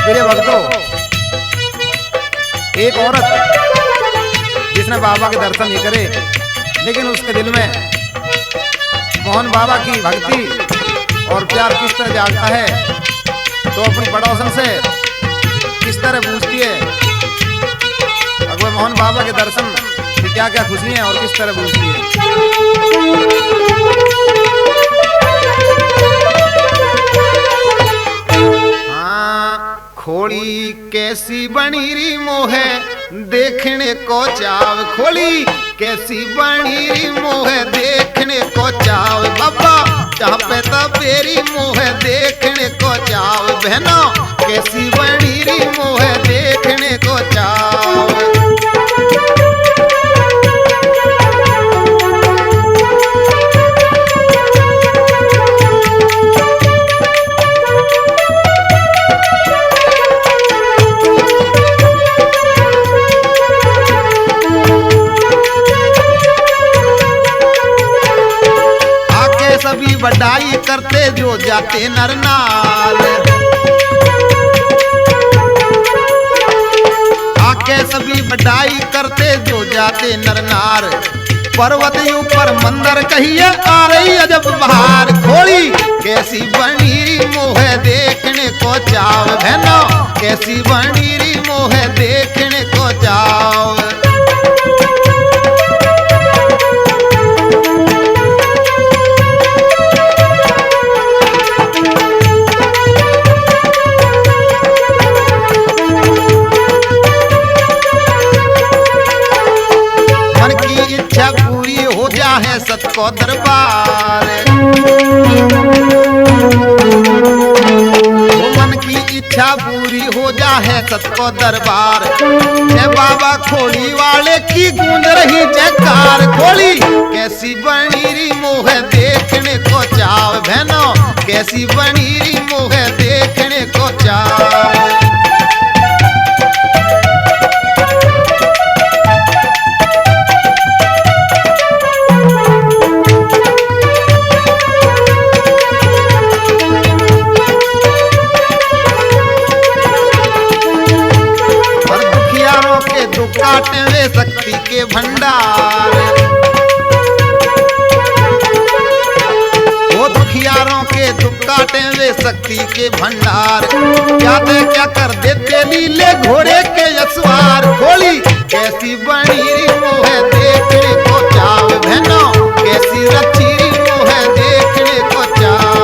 प्रिय भक्तों, एक औरत जिसने बाबा के दर्शन नहीं करे, लेकिन उसके दिल में मोहन बाबा की भक्ति और प्यार किस तरह जागता है, तो अपनी पड़ोसन से किस तरह पूछती है अगर मोहन बाबा के दर्शन की क्या क्या खुशी है और किस तरह पूछती है। खोड़ी कैसी बनी री मोहे देखने को चाव, खोड़ी कैसी बनी री मोहे देखने को चाव, बाबा जहाँ पे तबेरी मोहे देखने को चाव, बहनों कैसी बनी री मोहे देखने को चाव। सभी बड़ाई करते जो जाते नर नार, आके सभी बड़ाई करते जो जाते नर नार, पर्वत ऊपर मंदिर कहिए आ रही अजब बहार, खोड़ी कैसी बनी री मोहे देखने को चाव, बहनों कैसी बनी री मोहे देखने को चाव। है सत को दरबार, वो मन की इच्छा पूरी हो जाए सत को दरबार, जय बाबा खोड़ी वाले की गूंज रही जयकार, खोड़ी कैसी बनी री मोहे देखने को चाव, बहनों कैसी बनी री मोहे देखने को चाव। काटे वे शक्ति के भंडार, वो दुखियारों के दुख काटे वे शक्ति के भंडार, क्या दे क्या कर देते लीले घोड़े के यशवार, खोली कैसी बनी री मोहे देखने को चाव, बहनों कैसी रची री मोहे देखने को चाव।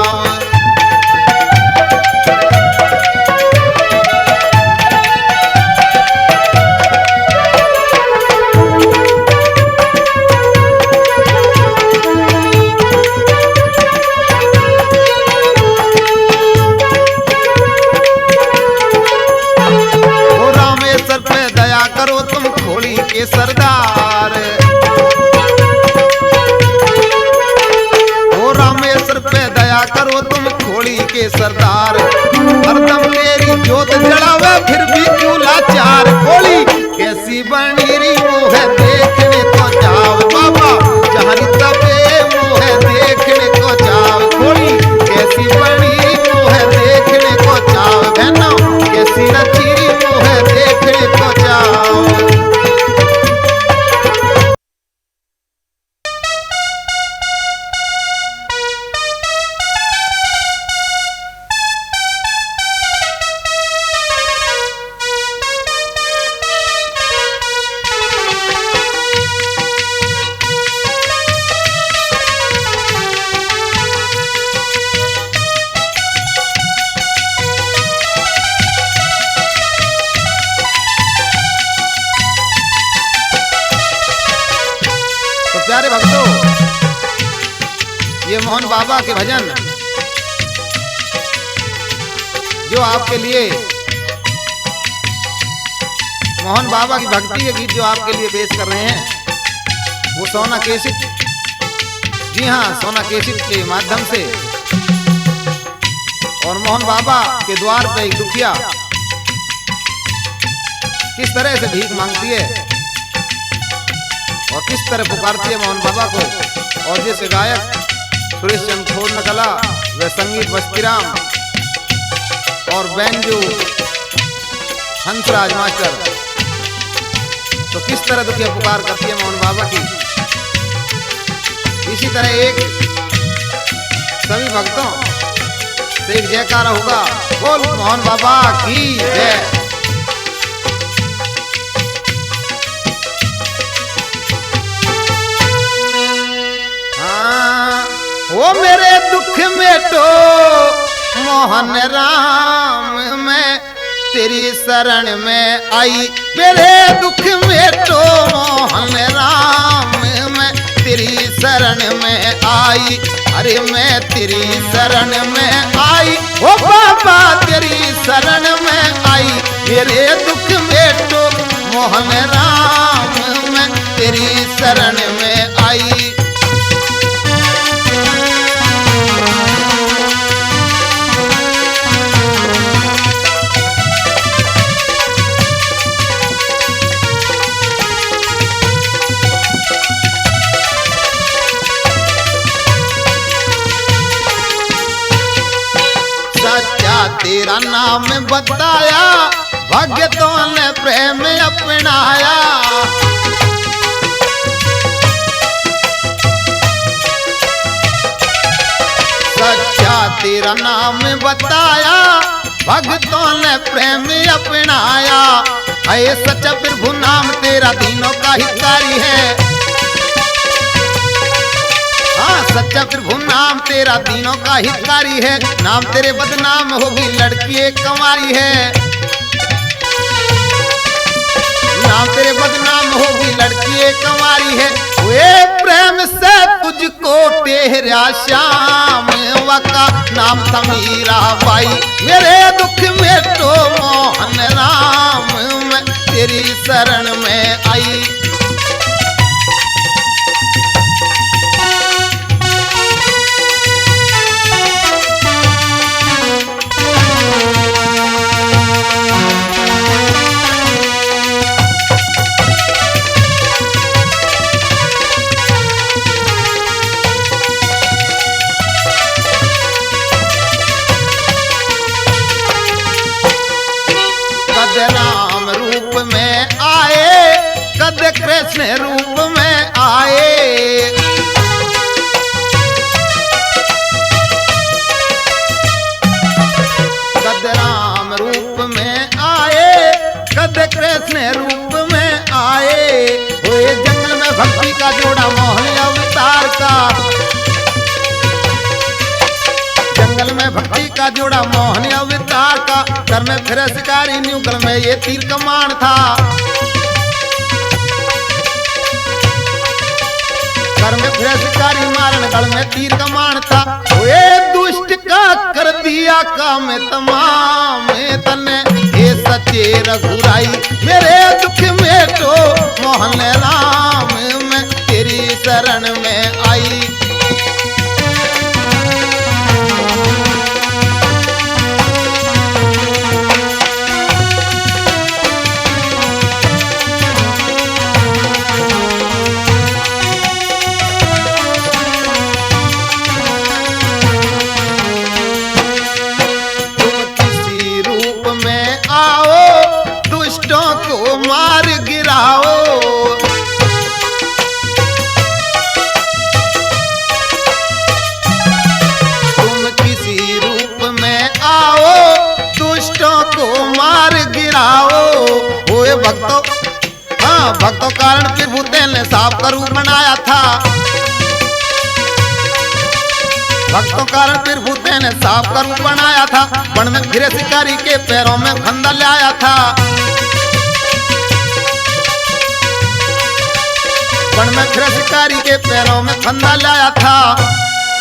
करो तुम खोड़ी के सरदार, ओ रामेश्वर पे दया करो तुम खोड़ी के सरदार, हरदम तेरी जोत जलावे फिर भी क्यों लाचार, खोड़ी कैसी बनी री मोहे देखने को चाव, बाबा जहाँ तबे मोहे देखने को चाव, खोड़ी कैसी बनी री मोहे देखने को चाव, बहनों कैसी रची री मोहे देखने को चाव। प्यारे भक्तों, ये मोहन बाबा के भजन जो आपके लिए, मोहन बाबा की भक्ति के गीत जो आपके लिए पेश कर रहे हैं, वो सोना कैसेट, जी हाँ सोना कैसेट के माध्यम से, और मोहन बाबा के द्वार पे एक दुखिया किस तरह से भीख मांगती है और किस तरह पुकारती है मोहन बाबा को, और जैसे गायक सुरेश चंद खोर नकला व संगीत बस्तीराम और बैंजो हंसराज मास्टर। तो किस तरह दुखिया पुकार करती है मोहन बाबा की। इसी तरह एक सभी भक्तों से एक जयकारा होगा, बोल मोहन बाबा की जय। वो मेरे दुख मेटो मोहन राम, मैं तेरी शरण में आई। मेरे दुख मेटो मोहन राम, मैं तेरी शरण में आई। अरे मैं तेरी शरण में आई, ओ बाबा तेरी शरण में आई। मेरे दुख मेटो मोहन राम, मैं तेरी शरण में आई। तेरा नाम बताया, भक्तों ने प्रेम अपनाया। सच्चा तेरा नाम बताया, भक्तों ने प्रेम अपनाया। है सच्चा प्रभु नाम तेरा तीनों का हितकारी है। सच्चा प्रभु नाम तेरा तीनों का हितकारी है। नाम तेरे बदनाम होगी लड़की एक कंवारी है। नाम तेरे बदनाम होगी लड़की एक कंवारी है। वे प्रेम से तुझको तेरा श्याम वका नाम था मीरा बाई। मेरे दुख में तो मोहन राम, मैं तेरी शरण में आई। राम रूप में आए, कद कृष्ण रूप में आए। कद राम रूप में आए, कद कृष्ण रूप में आए। हुए जंगल में भक्ति का जोड़ा मोहन अवतार का। जंगल में भक्ति का जोड़ा मोहन अवतार का। कर में फिर शिकारी न्यूगल में ये तीर कमान था। कर में फिर शिकारी मारन गल में तीर कमान था। वे दुष्ट का कर दिया काम तमाम तने ये सच्चे रघुराई। मेरे दुख में तो मोहन राम, मैं तेरी शरण में आई। मार गिराओ, तुम किसी रूप में आओ, दुष्टों को मार गिराओ। ओए भक्तों, हाँ भक्तों कारण प्रभु ने सांप का रूप बनाया था। भक्तों कारण प्रभु ने सांप का रूप बनाया था। वन में फिरे शिकारी के पैरों में फंदा लाया था। वन में फिरे शिकारी के पैरों में फंदा लाया था।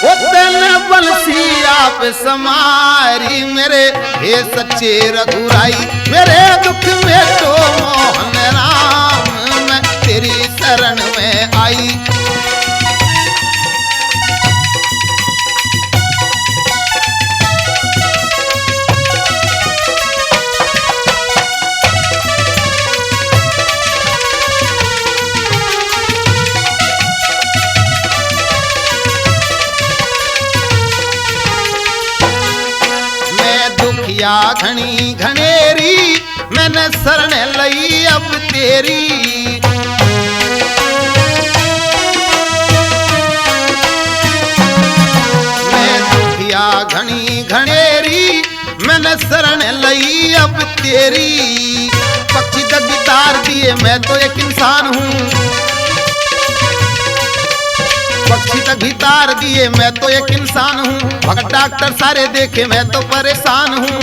वो तेने बंसी आप समारी, मेरे हे सच्चे रघुराई। मेरे दुख में तो मोहन राम, मैं तेरी शरण में आई। दुखिया घनी घनेरी मैंने शरण लई अब तेरी। मैं दुखिया घनी घनेरी मैंने शरण लई अब तेरी। पक्षी तक तार दिए मैं तो एक इंसान हूँ, पक्षी तक भी तार दिए मैं तो एक इंसान हूँ। भगत डॉक्टर सारे देखे मैं तो परेशान हूँ,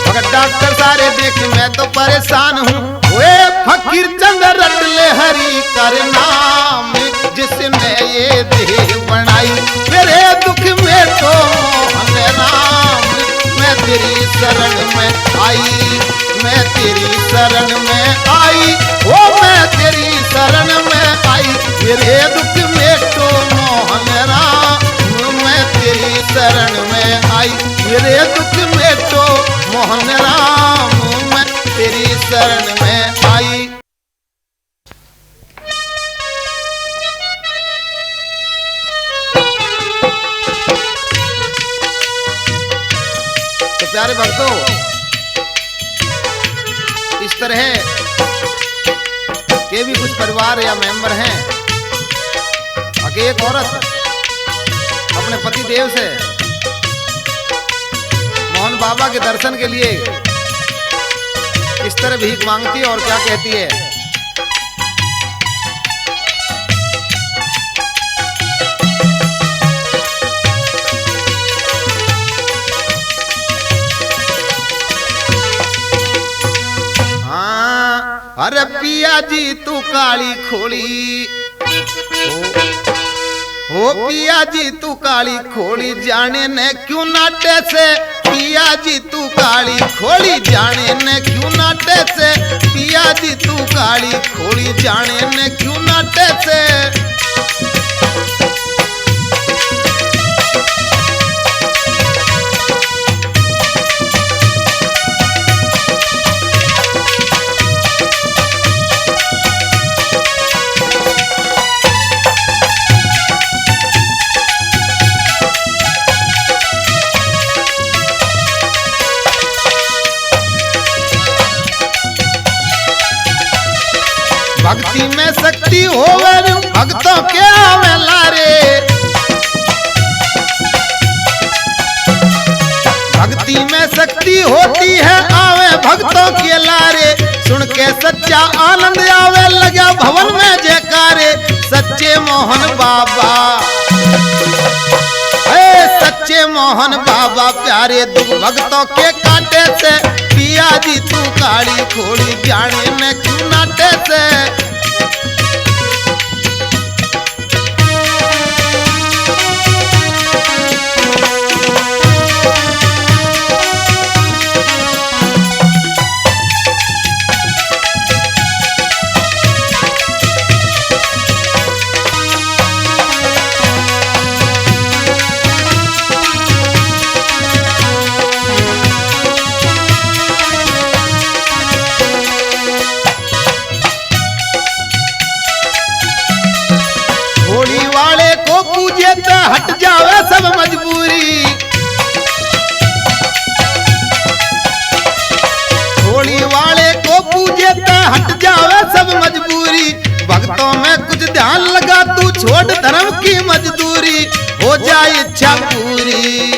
भगत डॉक्टर सारे देखे मैं तो परेशान हूँ। वे फकीर चंद रट ले हरि कर नाम, जिसने ये देह बनाई मेरे दुख में तो मोहन राम। मैं तेरी शरण में आई, मैं तेरी शरण में आई, ओ मैं तेरी शरण में आई, मेरे दुख में तो मोहन राम। मैं तेरी शरण में आई, मेरे दुख में तो मोहन राम। मैं तेरी शरण में आई। तो प्यारे भक्तों, इस तरह के भी कुछ परिवार या मेंबर हैं, आगे एक औरत अपने पति देव से मोहन बाबा के दर्शन के लिए इस तरह भीख मांगती है और क्या कहती है। अरे पिया जी तू काली खोली, ओ पिया जी तू काली खोली, जाने ने क्यों नाटे से। पिया जी तू काली खोली, जाने ने क्यों नाटे से। पिया जी तू काली खोली, जाने ने क्यों नाटे से। भक्ति में शक्ति होवे भक्तों के आवेला रे, भक्ति में शक्ति होती है आवे भक्तों के लारे। सुन के सच्चा आनंद आवे लगा भवन में जयकारे। सच्चे मोहन बाबा, सच्चे मोहन बाबा प्यारे दुख भक्तों के काटे से। पिया जी तू काली खोली, जाने न क्यों नाटे से। हट जावे सब मजबूरी, होली वाले को पूजे तो हट जावे सब मजबूरी। भक्तों में कुछ ध्यान लगा तू छोड़ धर्म की मजदूरी। हो जाए इच्छा पूरी,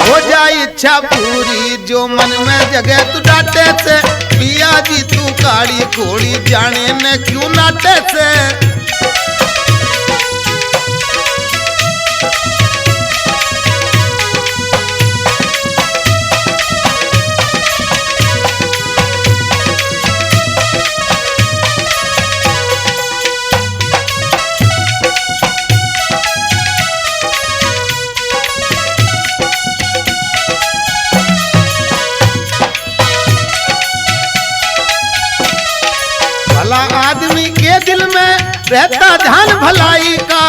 हो जाए इच्छा पूरी, जो मन में जगह तू डाटे से। पिया जी तू काली खोली, जाने न क्यों नाटे से। भला आदमी के दिल में रहता ध्यान भलाई का,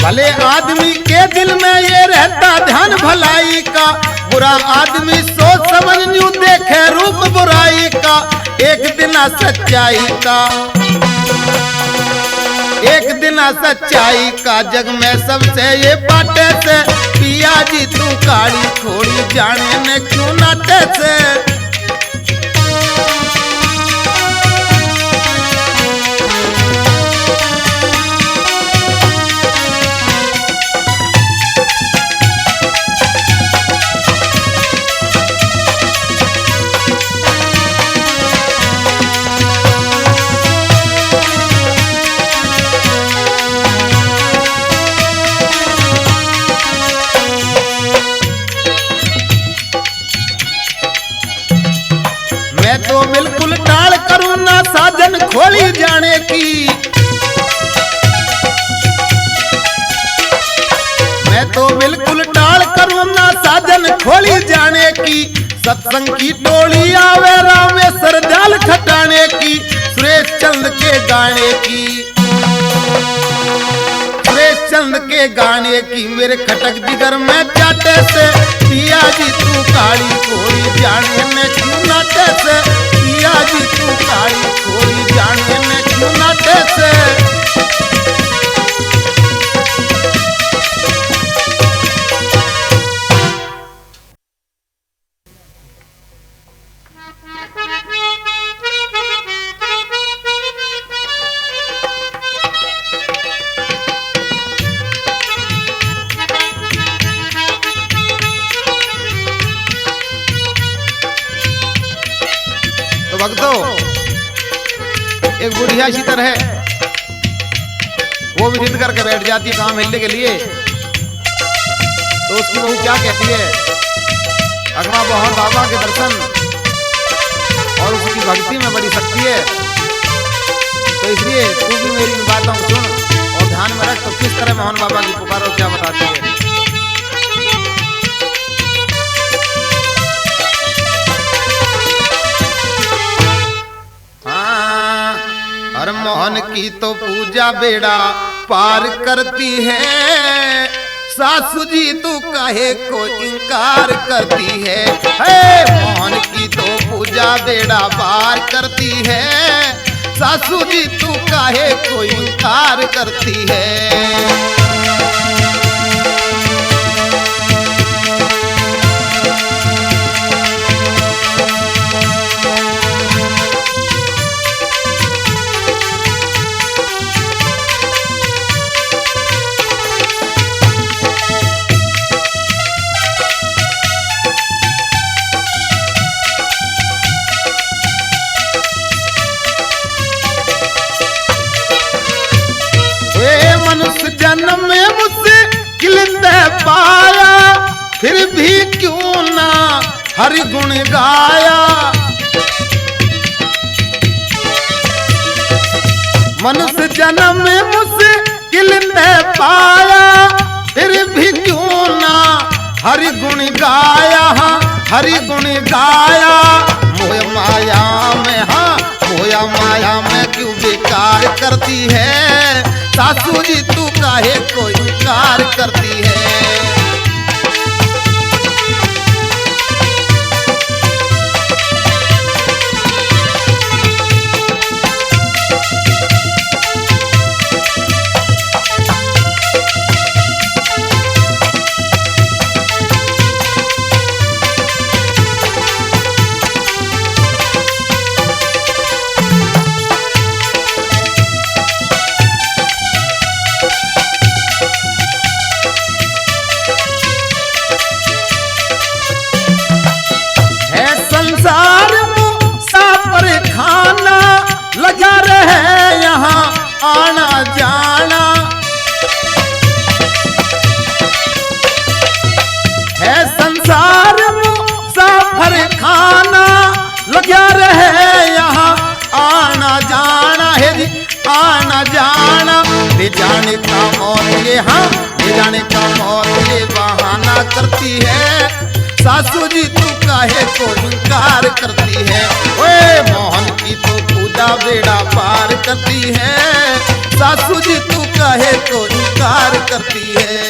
भले आदमी के दिल में ये रहता ध्यान भलाई का। बुरा आदमी सोच समझ न्यू देखे रूप बुराई का। एक दिन सच्चाई का, एक दिन सच्चाई का जग में सबसे ये बाटे से, पिया जी तू काली खोड़ी जाने ने क्यों नाटे से। मैं तो बिल्कुल टाल करूं ना साजन खोली जाने की, मैं तो बिल्कुल टाल करूं ना साजन खोली जाने की। सत्संग की टोली आवे रामेश्वर जाल खटाने की, सुरेश चंद के गाने की, सुरेश चंद के गाने की। मेरे खटक जिगर में चाटे से, पिया जी तू काली खोड़ी जाने में क्यों नाटे से, पिया जी तू काली खोड़ी जाने में क्यों नाटे से। तो भक्तों, एक बुढ़िया सी तरह वो भी जिद करके बैठ जाती है काम मिलने के लिए। तो उसकी बहू क्या कहती है, अगवा मोहन बाबा के दर्शन और उसकी भक्ति में बड़ी शक्ति है, तो इसलिए तू भी मेरी इन बातों को सुन और ध्यान में रख। तो किस तरह मोहन बाबा की पुकारो क्या बताती है। हर मोहन की तो पूजा बेड़ा पार करती है, सासू जी तू काहे को इनकार करती है। मोहन की तो पूजा बेड़ा पार करती है, सासू जी तू काहे को इनकार करती है। जन्म में मुझसे किलंद पाया, फिर भी क्यों ना हरि गुण गाया। मनुष्य जन्म में मुझसे किलंद पाया, फिर भी क्यों ना हरि गुण गाया, हरि गुण गाया। मोह माया में, हाँ मोह माया में क्यों बेकार करती है, सासू जी तू काहे को इनकार करती है। आना जाना ले जाने का मौत ये, हाँ ले जाने का मौत ये बहाना करती है। सासू जी तू काहे को इनकार करती है। ओए मोहन की तो पूजा बेड़ा पार करती है। सासू जी तू काहे को इनकार करती है।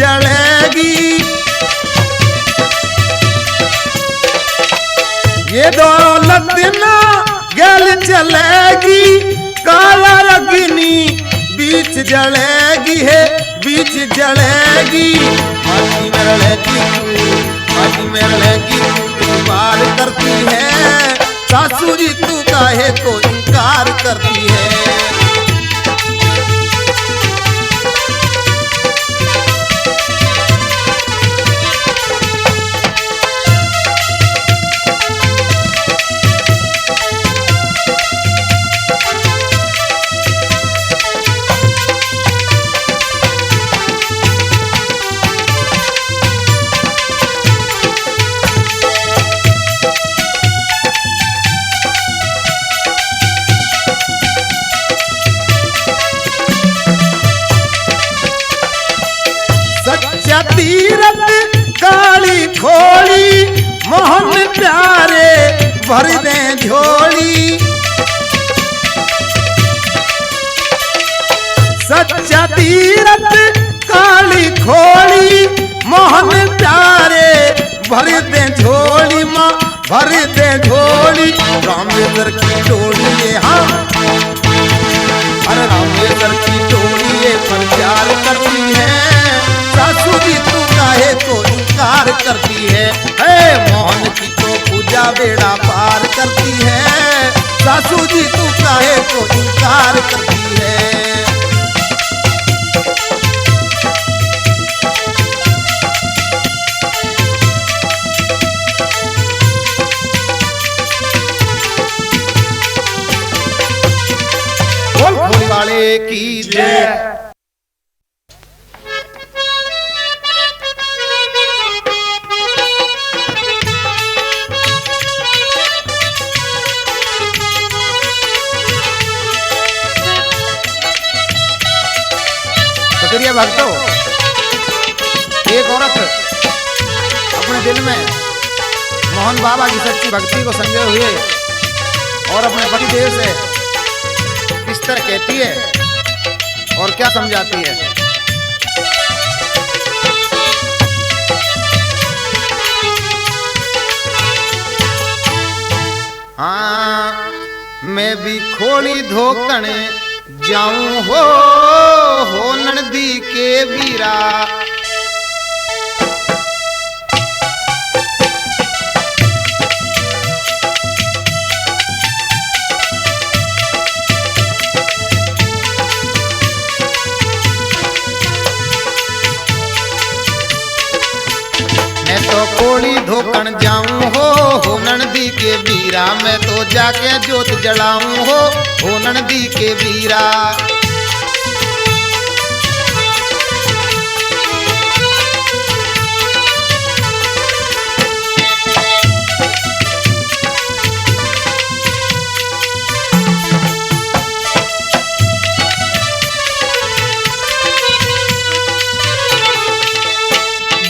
जलेगी। ये दौलत ना गल चलेगी, काला अग्नि बीच जलेगी है, बीच जलेगी। माटी में रहेगी तू, माटी में रहेगी तू बार करती है, सासू जी तू काहे को इनकार करती है। सच्चा तीरथ काली खोली, मोहन प्यारे भर दे झोली। सच्चा तीरथ काली खोली, मोहन प्यारे भर दे झोली, माँ भर दे झोली। रामेश्वर की टोली ये हाँ, अरे रामेश्वर की टोली ये प्रचार करती है, सासू जी तू काहे को इनकार करती है। मोहन की तो पूजा बेड़ा पार करती है, सासू जी तू काहे को इनकार करती है। बोल भोले वाले की जय। भक्तों, एक औरत अपने दिल में मोहन बाबा की सच्ची भक्ति को समझे हुए और अपने पति देव से किस तरह कहती है और क्या समझाती है। हाँ, मैं भी खोली धोकन जाऊं हो नंदी के वीरा। मैं तो कोड़ी धोकन जाऊं हो नंदी के वीरा। मैं तो जाके जोत जलाऊं हो नंदी के वीरा।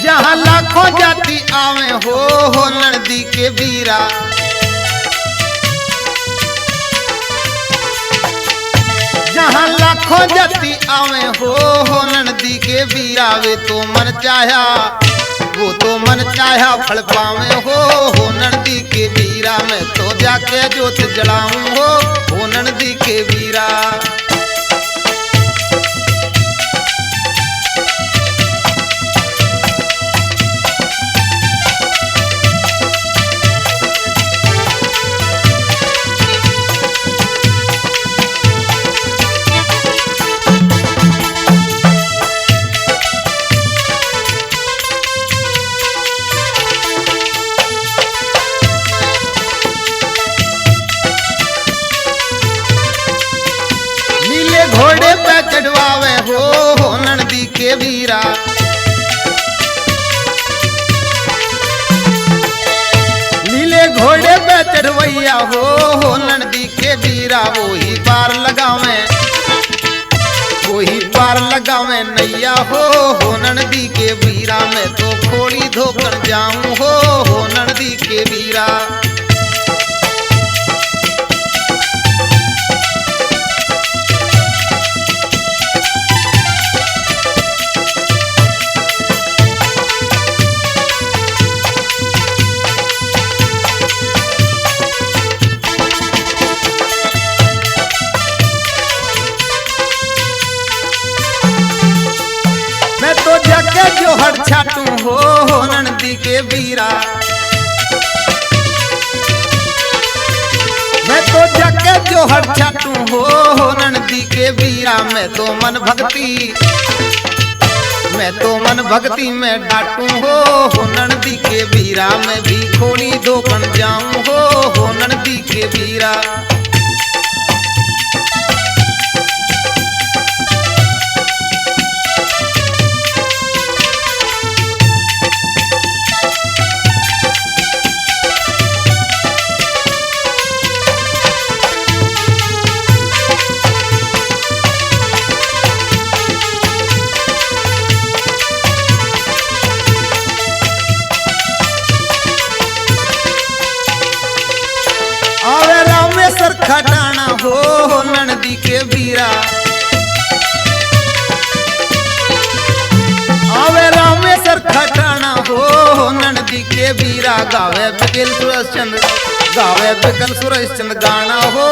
जहाँ लाखों जाति आवे हो नंदी के वीरा। जहाँ लाखों जाति आवे हो नंदी के वीरा। वे तो मन चाहा, वो तो मन चाहा फल पावे हो नंदी के वीरा। मैं तो जाके जोत जलाऊं हो नंदी के वीरा। घोड़े पे चढ़वावे हो नंदी के वीरा। नीले घोड़े पे चढ़वैया हो नंदी के वीरा। वही पार लगावे, वही पार लगावे नैया हो नंदी के वीरा। मैं तो खोड़ी धोकर जाऊं हो नंदी के वीरा। जाके जो हट छाटू हो नंदी के वीरा, मैं तो जाके जो हट छाटू हो नंदी के वीरा। मैं तो मन भक्ति में डांटू हो नंदी के वीरा। मैं भी खोली धोकन जाऊं हो नंदी के वीरा। खटाना हो नंदी के वीरा, आवे रामेश्वर खटाना हो नंदी के वीरा। गावे बिकल सुरेश चंद गाना हो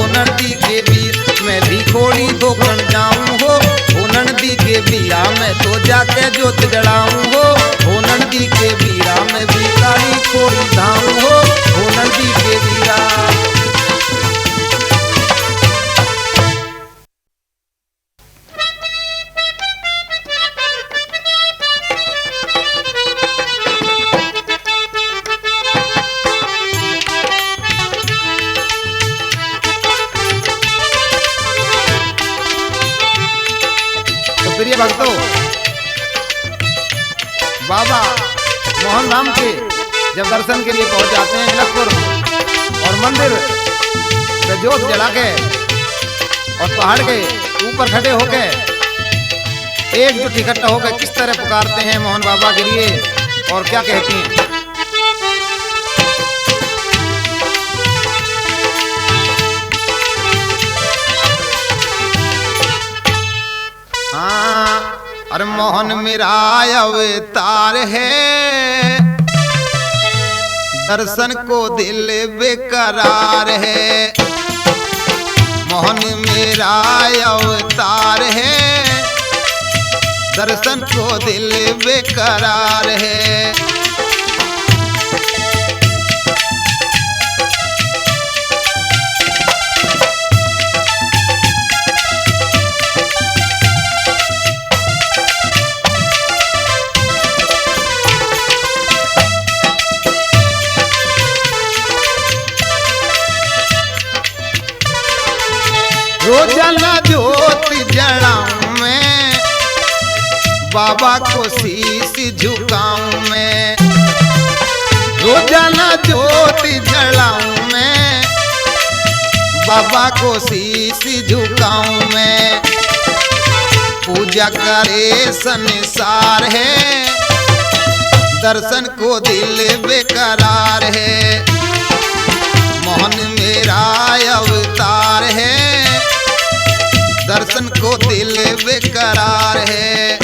नंदी के वीर। मैं भी खोड़ी धोकन जाऊं हो नंदी के वीरा। मैं तो जाके जोत जड़ाऊं हो नंदी के वीरा। मैं भी काली खोड़ी धाऊं हो नंदी के वीरा। प्रिय भक्तों, बाबा मोहन धाम के जब दर्शन के लिए पहुंच जाते हैं जनकपुर और मंदिर में जोत जला के और पहाड़ के ऊपर खड़े होके एकजुट इकट्ठा होकर किस तरह पुकारते हैं मोहन बाबा के लिए और क्या कहती हैं। अरे मोहन मेरा अवतार है, दर्शन को दिल बेकरार है। मोहन मेरा अवतार है, दर्शन को दिल बेकरार है। रोजाना ज्योत जलाऊं मैं, बाबा को शीश झुकाऊं मैं। रोजाना ज्योत जलाऊं मैं, बाबा को शीश झुकाऊं मैं। पूजा करे संसार है, दर्शन को दिल बेकरार है। मोहन मेरा अवतार है, दर्शन को दिल बेकरार है।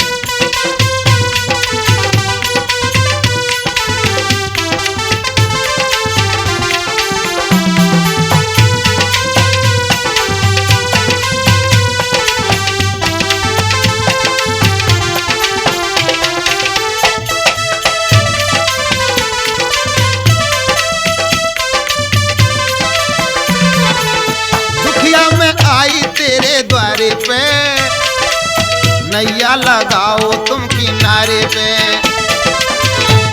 दुखिया में आई तेरे द्वारे पे, नैया लगाओ तुम किनारे पे।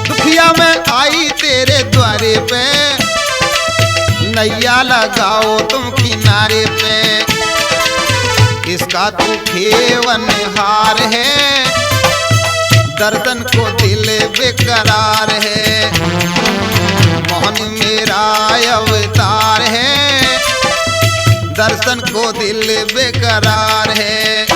दुखिया में आई तेरे द्वारे पे, नैया लगाओ तुम किनारे पे। इसका तू खेवन हार है, दर्शन को दिल बेकरार है। मोहन मेरा अवतार है, दर्शन को दिल बेकरार है।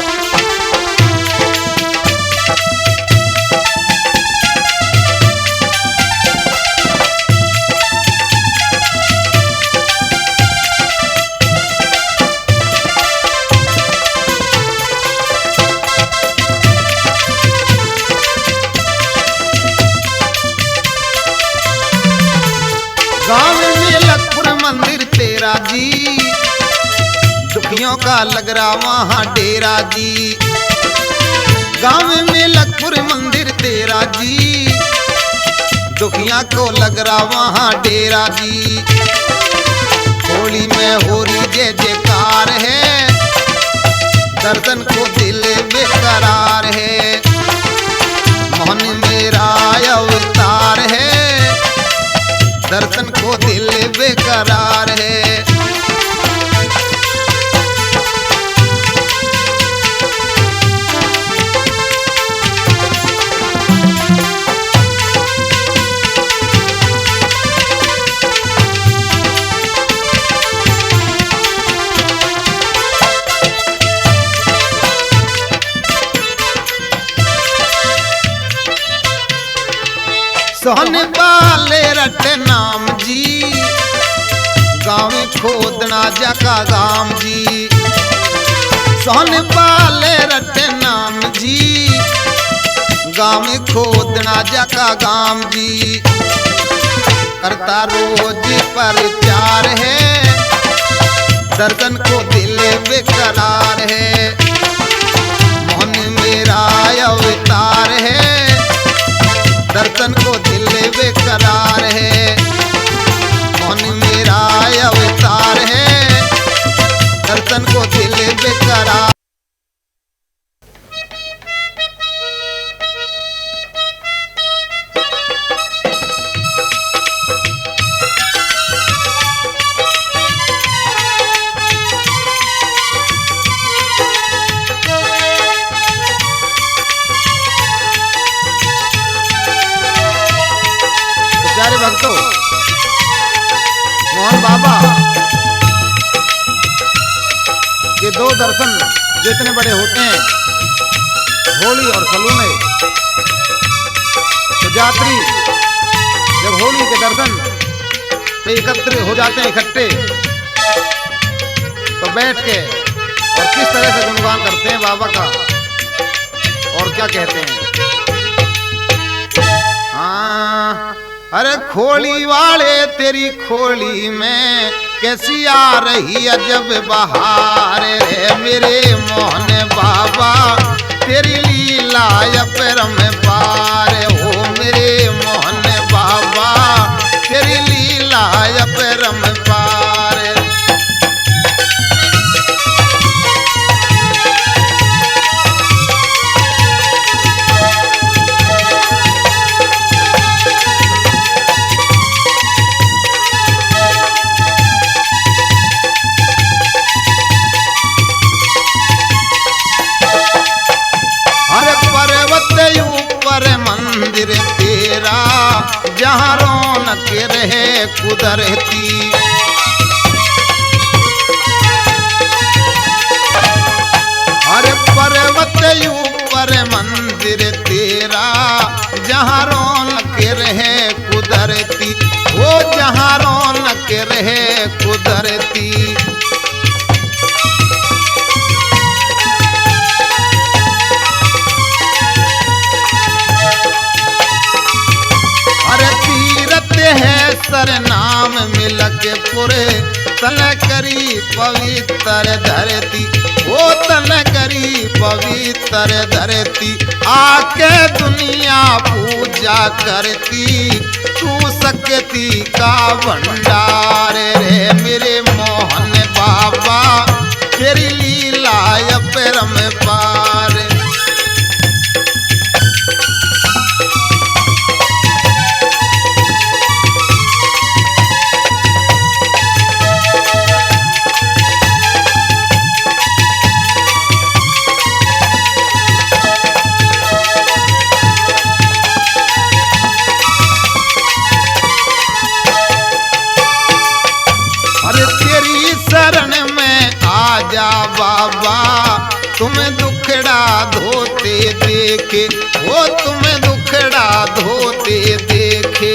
गाँव में लखपुर मंदिर तेरा जी, दुखियों का लग रहा वहाँ डेरा जी। गाँव में लखपुर मंदिर तेरा जी, दुखिया को लग रहा वहाँ डेरा जी। होली में हो रही जय जयकार है, दर्शन को दिल बेकरार है। मोहन मेरा अवतार है, दर्शन को दिल बेकरार है। सोहन बाले रटे नाम जी, गाँव खोदना जका गाम जी। सोहन बाले रटे नाम जी, गाँव खोदना जका गाम जी। करता रोज प्रचार है, दर्शन को दिल बेकरार है। मोहन मेरा अवतार है, दर्शन को दिल बेकरार है। मोहन मेरा अवतार है, दर्शन को दिल बेकरार। प्यारे भक्तों, मोहन बाबा के दो दर्शन जो इतने बड़े होते हैं, होली और सलूने, तो यात्री जब होली के दर्शन पे एकत्र हो जाते हैं इकट्ठे, तो बैठ के और किस तरह से गुणगान करते हैं बाबा का, और क्या कहते हैं। हाँ, अरे खोली वाले तेरी खोली में कैसी आ रही अजब बहार रे मेरे मोहन बाबा, तेरी लीला अपरम पार हो मेरे मोहन बाबा, तेरी लीला अपरम पार। मंदिर तेरा जहाँ रौनक रहे कुदरती, हर पर्वत ऊपर मंदिर तेरा जहाँ रौनक रहे कुदरती, वो जहाँ रौनक रहे कुदरती। है सर नाम मिलक पुरे तन करी पवित्र धरती, वो तन करी पवित्र धरती। आके दुनिया पूजा करती, तू शक्ति का भंडार रे मेरे मोहन बाबा, तेरी लीला अपरम पार। आजा बाबा तुम दुखड़ा धोते देखे, वो तुम दुखड़ा धोते देखे।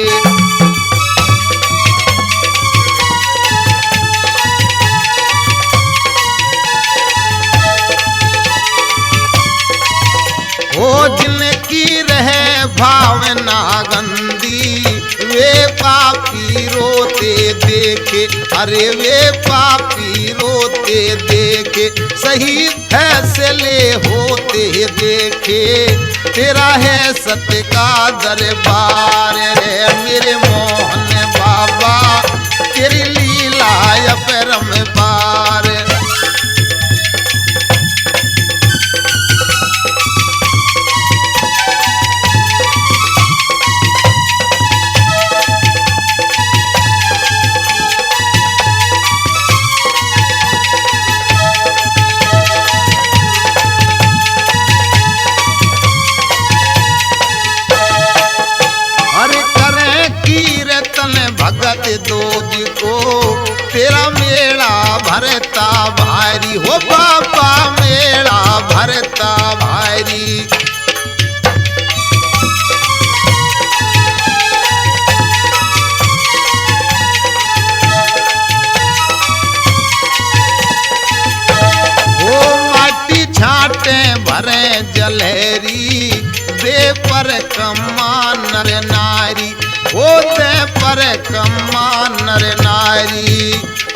वो जिनकी रहे भावना गंदी, वे पापी रोते देखे, अरे वे पापी रोते देखे। सही फैसले होते देखे, तेरा है सत्य का दरबार रे मेरे मोहन बाबा, तेरी लीला अपरंपार। भगत दूज को तेरा मेला भरता भारी हो बाबा, मेला भरता भारी। ओ माटी छाटे भरे जलहरी, दे पर कम्मा नर नारी, ओ दे पर कम्मा नर नारी।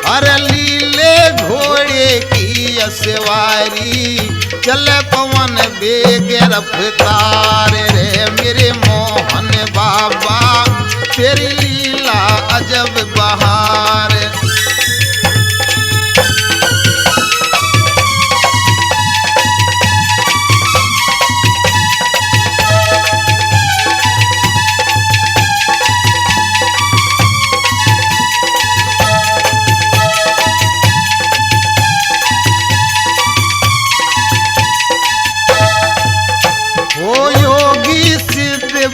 अरे लीले घोड़े की असवारी, चले पवन बेग रफ्तार रे मेरे मोहन बाबा, तेरी लीला अजब बहार।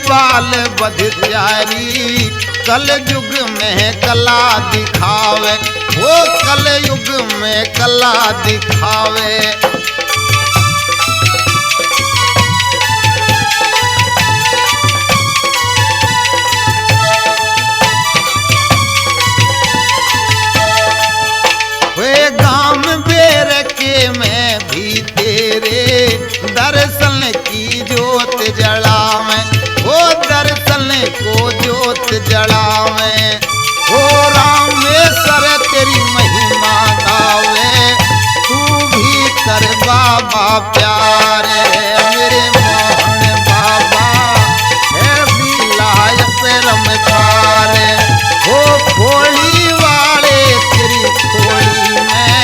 बाल बधियारी कल युग में कला दिखावे, वो कल युग में कला दिखावे। वे गांव बेर के में भी तेरे दर्शन की जोत जलावे, वो दर्शन को जोत जलावे। ओ रामेश्वर तेरी महिमा गावे, तू भी कर बाबा प्यार मेरे मोहन बाबा, है बिलाय परम पार। ओ खोली वाले तेरी खोली में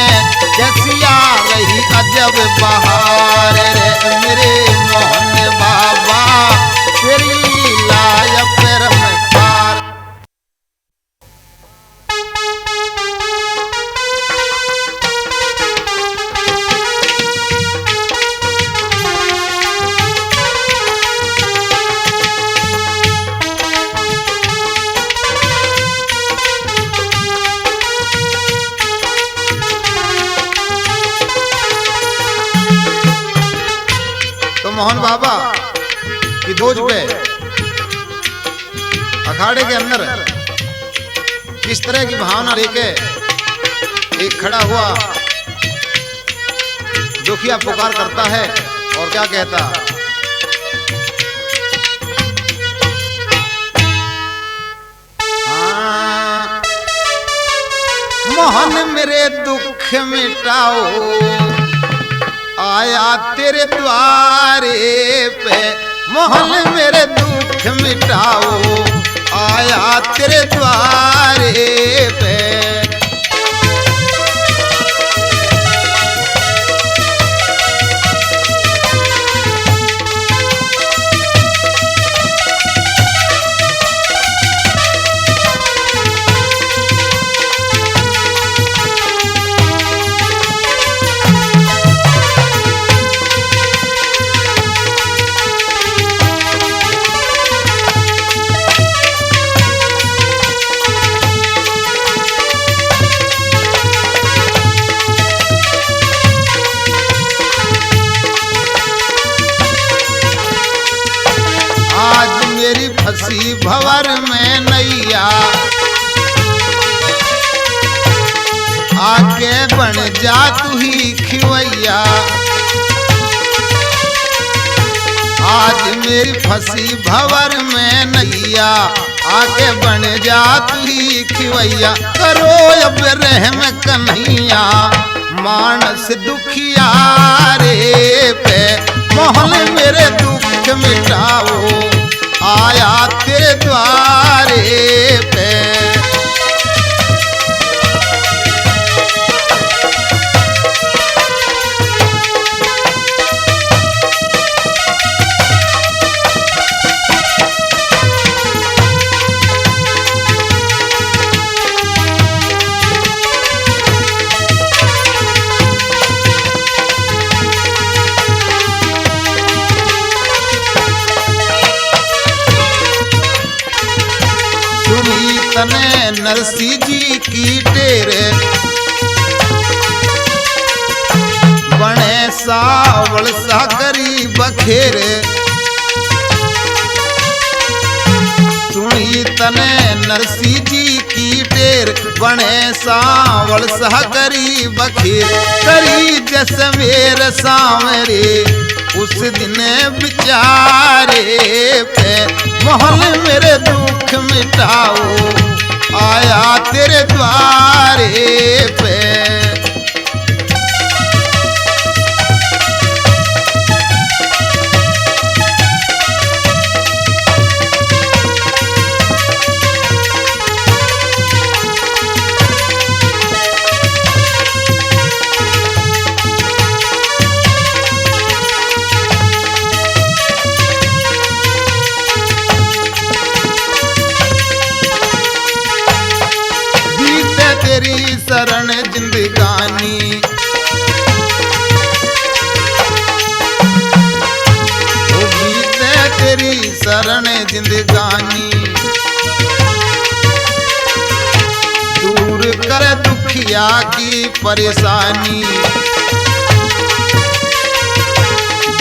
जसिया रही अजब बहार रे मेरे मोहन बाबा, तेरी लीला अपरंपार। तो मोहन बाबा की दोज पे अखाड़े के अंदर किस तरह की भावना लेके एक खड़ा हुआ दुखिया पुकार करता है और क्या कहता। मोहन मेरे दुख मिटाओ, आया तेरे द्वारे पे, मोहन मेरे दुख मिटाओ, आया तेरे द्वारे पे। फंसी भंवर में नैया, आके बन जा तू ही खिवैया। आज मेरी फंसी भंवर में नैया, आके बन जा तू ही खिवैया। करो अब रहम कन्हैया, मानस दुखिया रे पे, मोहन मेरे दुख में तने नरसी जी की टेर बने सावल सागरी बखेर सुनी तने नरसी जी की टेर बने सावल सागरी बखेर करी जस मेर सामरे उस दिन बिचारे पे मोहन मेरे दुख मिटाओ आया तेरे द्वारे पे तेरी शरण जिंदगानी ओ बीते तेरी शरण जिंदगानी दूर कर दुखिया की परेशानी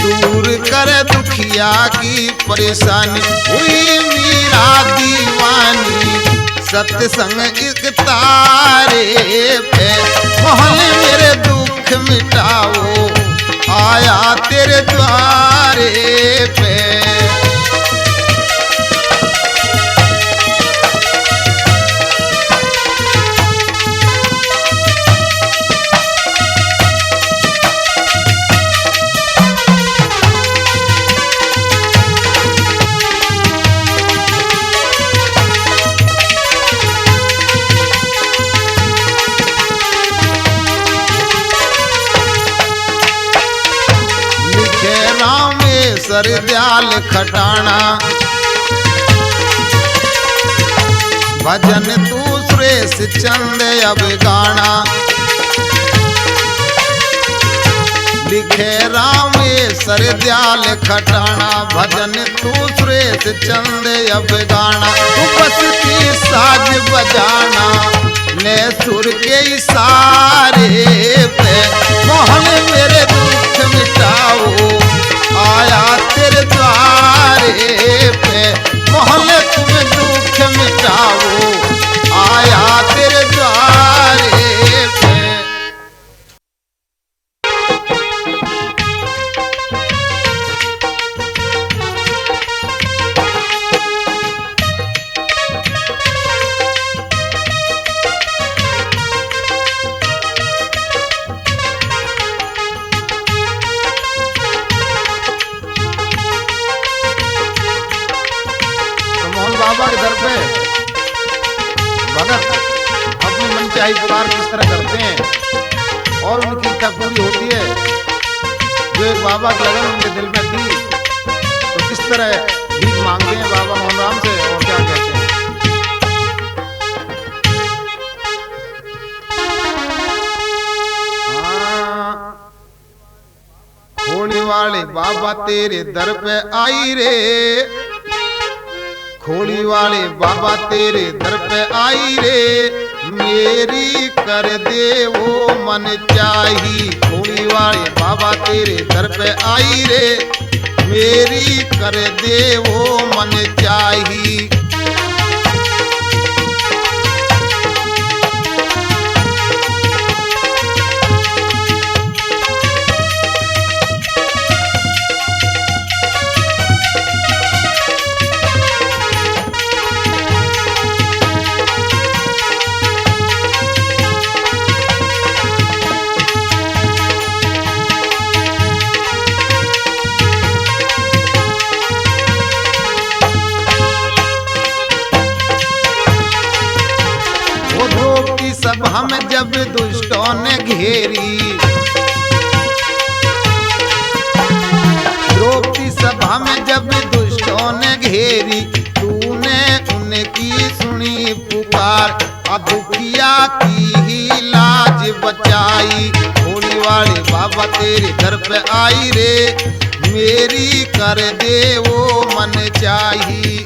दूर कर दुखिया की परेशानी हुई मीरा दीवानी सत्संग एक तारे पे मोहन मेरे दुख मिटाओ आया तेरे द्वारे पे सरदयाल खटाना भजन तू सुरेश चंद अब गाना लिखे रामेश्वर दयाल खटाना भजन तू सुरेश चंद अब गाना तू बस की साज बजाना ले सुर के इशारे पे मोहन मेरे दुख मिटाओ आया तेरे द्वारे पे मोहन तुम दुख मिटाओ आया तेरे द्वारे पे बाबा के दर पे भगत अपनी मनचाही पुकार किस तरह करते हैं और उनकी इच्छा पूरी होती है जो एक बाबा की लगन उनके दिल में थी तो किस तरह भीख मांगते हैं बाबा मोहन राम से और क्या कहते हैं। खोड़ी वाले बाबा तेरे दर पे आई रे खोड़ी वाले बाबा तेरे दर पे आई रे मेरी कर दे वो मन चाही खोड़ी वाले बाबा तेरे दर पे आई रे मेरी कर दे वो मन चाही। सब हम जब दुष्टों ने घेरी द्रौपदी सभा में जब दुष्टों ने घेरी तूने उनकी सुनी पुकार दुखिया की ही लाज बचाई। खोड़ी वाले बाबा तेरे घर पे आई रे मेरी कर दे वो मन चाही।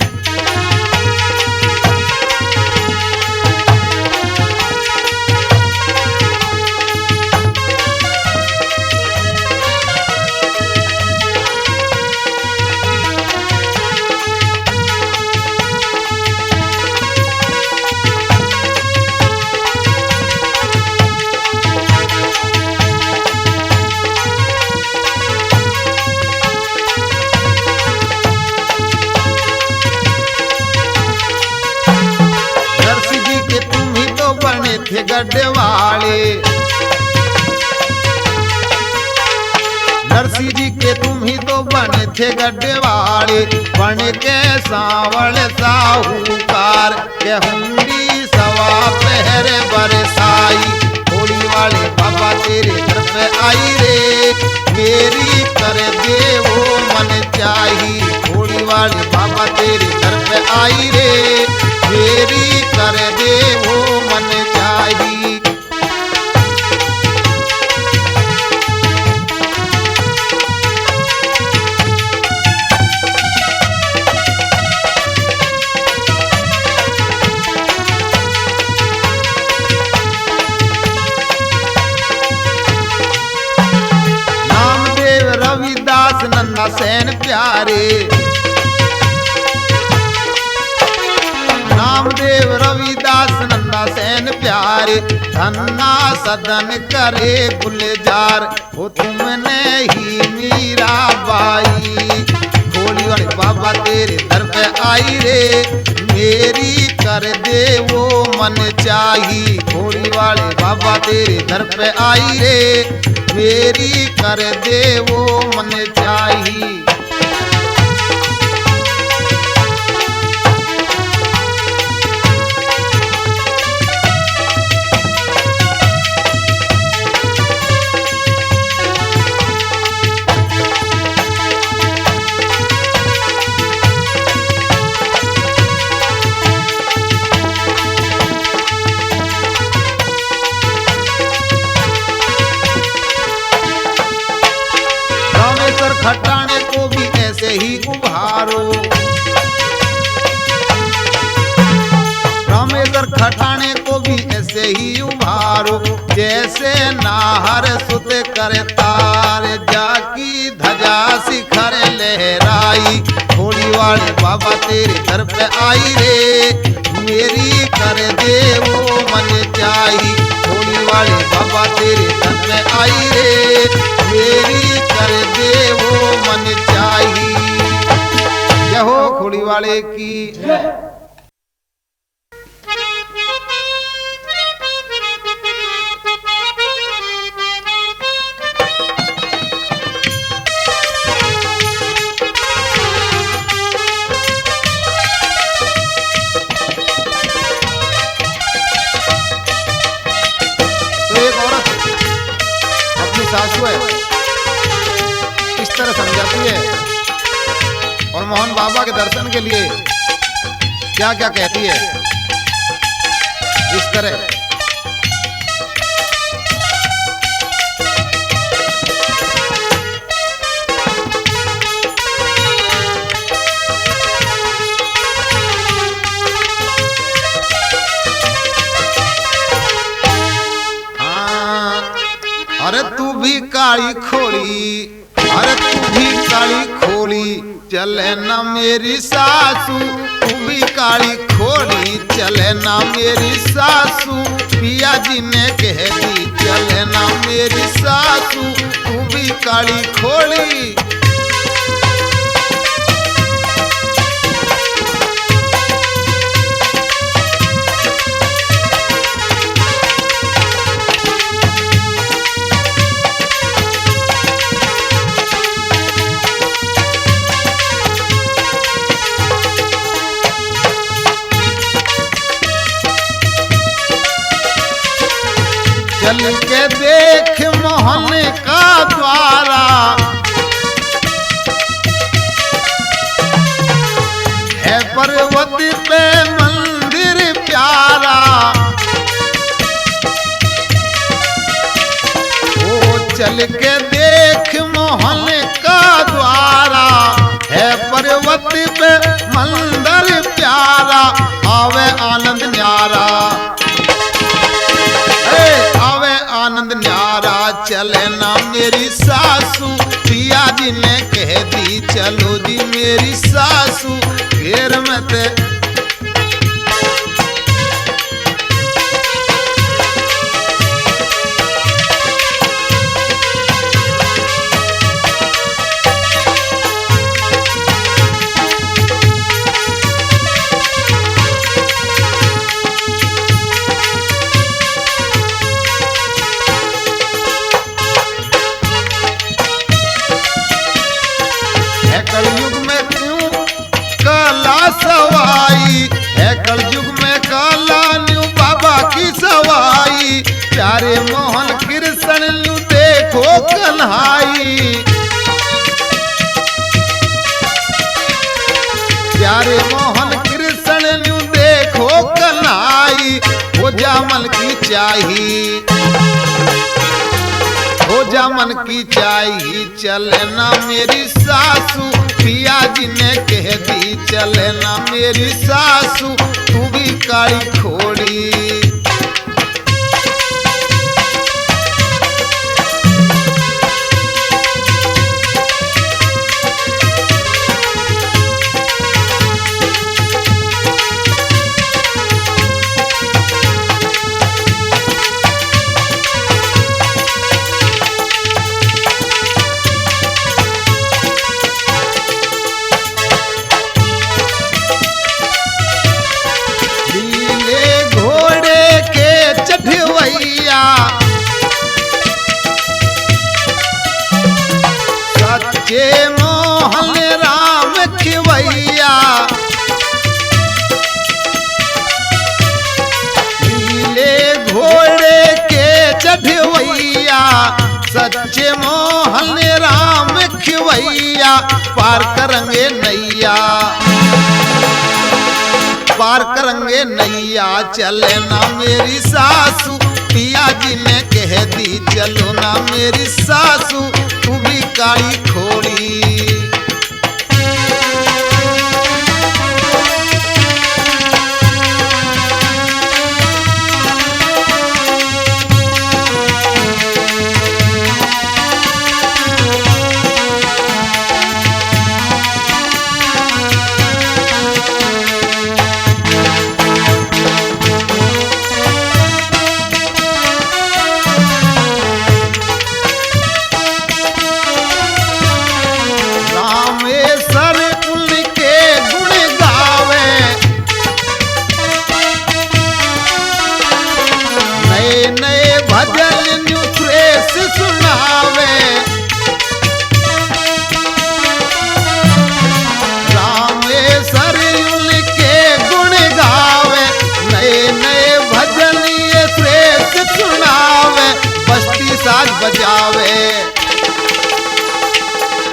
गड्ढे वाले। नरसी जी के तुम ही तो बने थे गड्ढे वाले, बन के सांवल साहूकार के हुंडी सवा पहरे बरसाई। होली वाले बाबा तेरे घर पे आई रे, मेरी कर दे वो मन चाही। होली वाले बाबा तेरे घर पे आई रे, मेरी कर दे वो मन चाही। नन्ना सेन प्यारे, नामदेव रविदास नन्ना सेन प्यारे। धन्ना सदन करे गुलजार, हो तुमने ही मीरा बाई। होली वाले बाबा तेरे दर पे आई रे, मेरी कर दे वो मन चाही। होली वाले बाबा तेरे दर पे आई रे, मेरी कर दे वो मन चाही। खटाने को भी ऐसे ही उभारो, रामेश्वर खटाने को भी ऐसे ही उभारो। जैसे नाहर सुत करे तार, जाकी धजा शिखर लहराई। होली वाले बाबा तेरे घर पे आई रे, मेरी कर दे वो मन चाही। होली वाले बाबा तेरे घर पे आई रे, मेरी कर दे वो मन चाही। जय हो होली वाले की। सासू है इस तरह समझाती है और मोहन बाबा के दर्शन के लिए क्या क्या कहती है इस तरह। अरे तू भी काली खोली, अरे तू भी काली खोली, चले ना मेरी सासू। तू भी काली खोली, चले ना मेरी सासू। पिया जी ने कह दी चले ना मेरी सासू। तू भी काली खोली। चल के देख मोहन का द्वारा, है पर्वत पे मंदिर प्यारा। ओ चल के देख मोहन का द्वारा, है पर्वत पे मंदिर प्यारा। आवे आनंद न्यारा, आवे आनंद न्यारा, चले ना मेरी सासू। पिया जी ने कह दी चलो जी मेरी सासू। घेर में ते चाहिए, हो जा मन की चाहिए। चले ना मेरी सासू, पिया जी ने कह दी चले ना मेरी सासू, तू भी काली खोड़ी। सच्चे मोहन राम खिवैया, नीले घोड़े के चढ़वैया, सच्चे मोहन राम खिवैया, पार करेंगे नैया, पार करेंगे नैया। चले ना मेरी सासू, पिया जी ने कह दी चलो ना मेरी सासू, तू भी काली खोड़ी।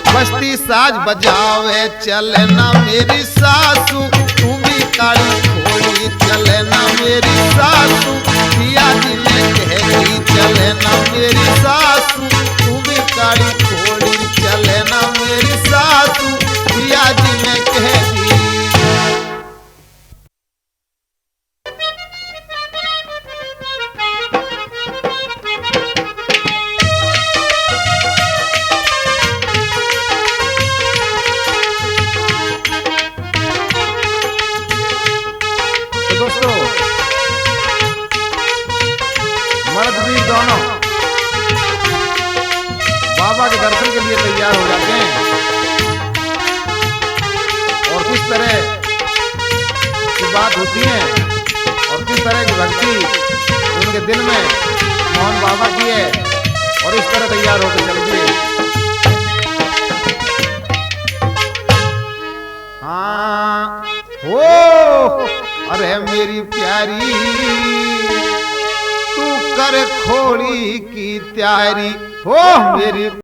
बस्ती साज बजावे, चले ना मेरी सासू, तू भी काली खोड़ी। चले ना मेरी सासू, पिया जी ने कह दी चले ना मेरी सासू, तू भी काली खोड़ी। चले ना मेरी सासू, पिया जी ने कह दी। दोस्तों, मर्द भी दोनों बाबा के दर्शन के लिए तैयार हो जाते हैं और किस तरह की बात होती है और किस तरह की भक्ति उनके दिल में मोहन बाबा की है और इस तरह तैयार होकर चलती है। हाँ हो, अरे मेरी प्यारी तू कर खोड़ी की तैयारी, हो मेरी